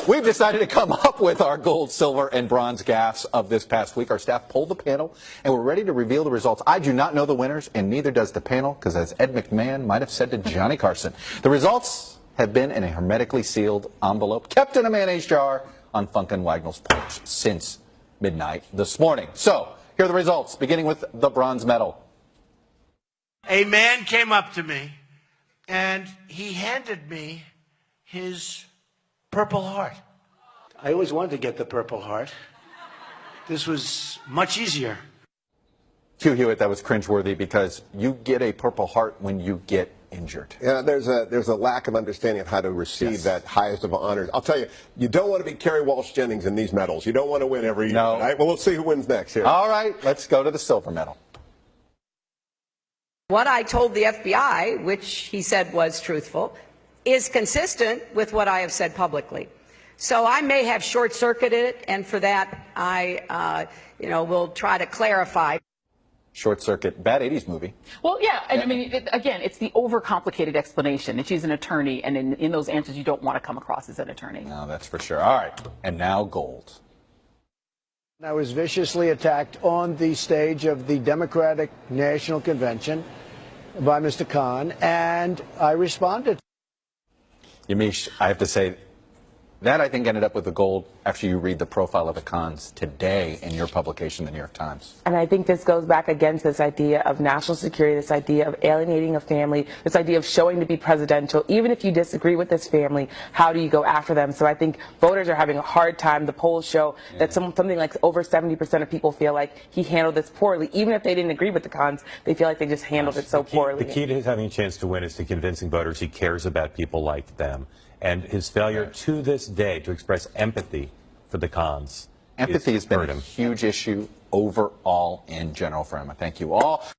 We've decided to come up with our gold, silver, and bronze gaffes of this past week. Our staff polled the panel, and we're ready to reveal the results. I do not know the winners, and neither does the panel, because as Ed McMahon might have said to Johnny Carson, the results have been in a hermetically sealed envelope, kept in a mayonnaise jar on Funk and Wagnall's porch since midnight this morning. So, here are the results, beginning with the bronze medal. A man came up to me, and he handed me his Purple Heart. I always wanted to get the Purple Heart. This was much easier. Hugh Hewitt, that was cringeworthy because you get a Purple Heart when you get injured. Yeah, there's a lack of understanding of how to receive that highest of honors. I'll tell you, you don't want to be Kerry Walsh Jennings in these medals. You don't want to win every year. No. Right? Well, we'll see who wins next here. All right, let's go to the silver medal. What I told the FBI, which he said was truthful, is consistent with what I have said publicly. So I may have short-circuited it, and for that I, will try to clarify. Short Circuit, bad 80s movie. Well, yeah, and I mean, again, it's the overcomplicated explanation. And she's an attorney, and in those answers, you don't want to come across as an attorney. No, that's for sure. All right, and now gold. I was viciously attacked on the stage of the Democratic National Convention by Mr. Khan, and I responded. Yamiche, I have to say, that I think ended up with the gold after you read the profile of the Khans today in your publication, The New York Times. And I think this goes back against this idea of national security, this idea of alienating a family, this idea of showing to be presidential. Even if you disagree with this family, how do you go after them? So I think voters are having a hard time. The polls show that something like over 70% of people feel like he handled this poorly. Even if they didn't agree with the Khans, they feel like they just handled it so poorly. The key to his having a chance to win is to convincing voters he cares about people like them. And his failure to this day to express empathy for the Khans. Empathy has been a huge issue overall in general for him. I thank you all.